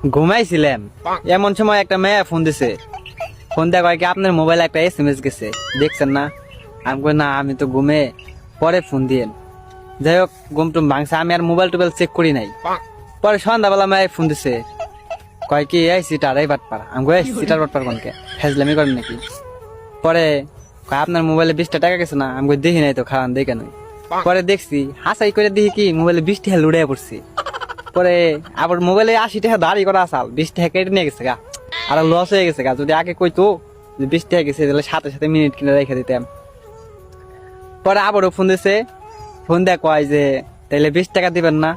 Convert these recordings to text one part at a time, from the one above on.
ঘুমাইছিলাম, এমন সময় একটা মেয়ে ফোন দিছে। ফোন দেওয়া কয় কি আপনার মোবাইলে একটা SMS গেছে, দেখছেন না? আমি কই না, আমি তো ঘুমে, পরে ফোন দিয়েন। যাই হোক, ঘুম টুম ভাঙছে, আমি আর মোবাইল টোবাইল চেক করি নাই। পরে সন্ধ্যাবেলা মেয়ে ফোন দিছে, কয় কি এই সিটার এই বাটপার। আমি কই সিটার বাটপার কোনকে, ফেজলামি করেন নাকি? পরে কয় আপনার মোবাইলে 20টা টাকা গেছে না। আমি কই দেখি নাই তো, খাওয়ান দেখে নয়। পরে দেখছি হাসাই করে দেখি কি মোবাইলে 20 টাকা লুড়ে পড়ছি। পরে আবার মোবাইলে 80 টাকা দাঁড়ি করা আসাল, 20 টাকা কেটে নিয়ে গেছে গা, আর লস হয়ে গেছে গা। যদি আগে কইতো যে 20 টাকা গেছে, তাহলে সাথে সাথে মিনিট কিনে রেখে দিতাম। পরে আবারও ফোন দিছে, ফোন দেয়া কয় যে তাহলে 20 টাকা দিবেন না।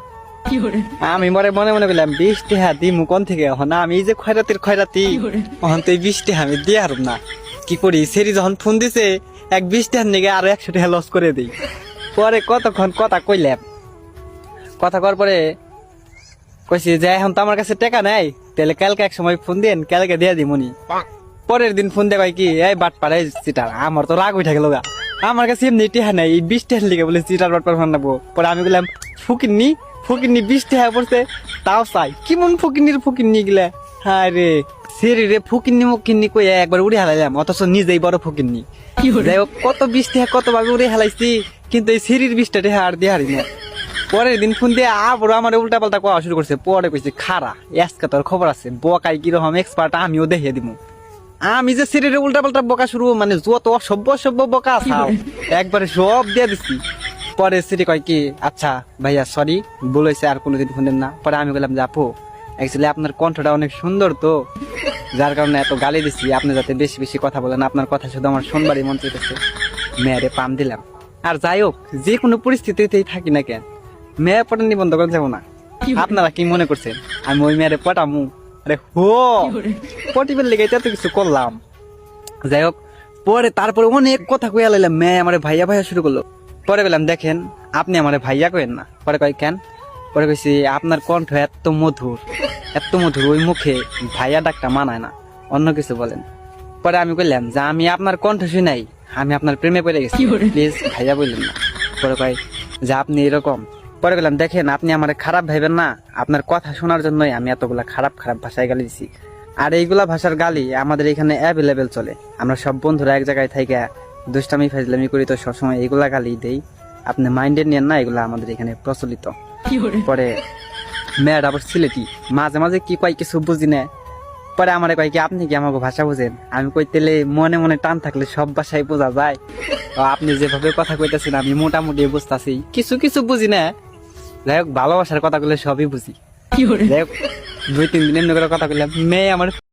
আমি মনে মনে মনে করলাম 20 টাকা দিমু কোন থেকে, এখন আমি এই যে খয়রাতির খয়রাতি, এখন তো এই 20 টাকা আমি দিয়ে হারব না। কি করি, সেরি যখন ফোন দিছে এক 20 টাকার নিগে আরো 100 টাকা লস করে দিই। পরে কতক্ষণ কথা কইলাম, কথা কর পরে কইছি যে এখন তো আমার কাছে টাকা নাই, তাহলে কালকে এক সময় ফোন দেন, কালকে দিয়ে দিমুনি। পরের দিন ফোন দেয় কি এই বাট পাড়াই চিটার। আমার তো রাগ উঠে গেল গা, আমার কাছে এমনি টেহা নাই, এই 20 টাকার লিগে বলে চিটার বাট পার ফোন নেবো। পরে আমি বললাম ফুকিননি ফুকিননি 20 টাকা পড়ছে, তাও চাই। কেমন ফুকিন্নি গেলে, হ্যাঁ রে সেরি রে, ফুকিন্নি মুকিন্নি কই একবার উড়ে হালাইলাম, অথচ নিজেই বড় ফুকিন্নি। যাই হোক, কত 20 টাকা কত ভাবে উড়ে হালাইছি, কিন্তু এই সেরির 20 টাকা আর দিয়ে হারি না। পরের দিন ফোন দিয়ে আবার আমার উল্টা পাল্টা কোয়া শুরু করছে। পরে কইছে খারা আজকে তোর খবর আছে, বকাই কিরকম এক্সপার্ট আমিও দেখিয়ে দিব। আমি যে শরীরে উল্টা পাল্টা বকা শুরু, মানে যত অসভ্য বকা খাও একবারে সব দিয়ে দিচ্ছি। পরে সিটি কয় কি আচ্ছা ভাইয়া সরি, বলেছে আর কোনোদিন ফোন দেন না। পরে আমি বললাম যে আপু অ্যাকচুয়ালি আপনার কণ্ঠটা অনেক সুন্দর তো, যার কারণে এত গালি দিচ্ছি, আপনি যাতে বেশি বেশি কথা বলেন, আপনার কথা শুধু আমার শুনবারই মন চাইতেছে। মেয়েরে পাম দিলাম। আর যাই হোক, যে কোনো পরিস্থিতিতেই থাকি না কেন, মেয়ে পটা নিবন্ধ করে যাবো না। আপনারা কি মনে করছেন আমি ওই মেয়েরে পটামু? আরে হো, পটিবের লেগে এত কিছু করলাম। যাই হোক, পরে তারপরে অনেক কথা কইয়া লাইলাম, মেয়ে আমার ভাইয়া ভাইয়া শুরু করলো। পরে বললাম দেখেন আপনি আমার ভাইয়া কইেন না। পরে কয় কেন? পরে কইছি আপনার কণ্ঠ এত মধুর, ওই মুখে ভাইয়া ডাকটা মানায় না, অন্য কিছু বলেন। পরে আমি কইলাম যে আমি আপনার কণ্ঠ শুনাই, আমি আপনার প্রেমে পড়ে গেছি, প্লিজ ভাইয়া বললেন না। পরে কয় যে আপনি এরকম। পরে গেলাম দেখেন আপনি আমার খারাপ ভাইবেন না, আপনার কথা শোনার জন্যই আমি এতগুলা খারাপ ভাষায় গালি দিছি। আর এইগুলা ভাষার গালি আমাদের এখানে অ্যাভেলেবেল চলে। আমরা সব বন্ধুরা এক জায়গায় থেকে দুষ্টামি ফাজলামি করি, তো সবসময় এইগুলা গালি দেই। আপনি মাইন্ডে নেন না, এগুলা আমাদের এখানে প্রচলিত। পরে মেয়ের আবার সিলেটি, মাঝে মাঝে কি কয় কিছু বুঝি না। পরে আমার কয় কি আপনি কি আমাকে ভাষা বুঝেন? আমি কই তেলে মনে মনে টান থাকলে সব ভাষায় বোঝা যায়। আপনি যেভাবে কথা কইতেছেন আমি মোটামুটি বুঝতেছি, কিছু কিছু বুঝি না। যাই হোক, ভালোবাসার কথা বলে সবই বুঝি। যাই হোক, 2-3 দিন এমনি করে কথা বললাম, মেয়ে আমার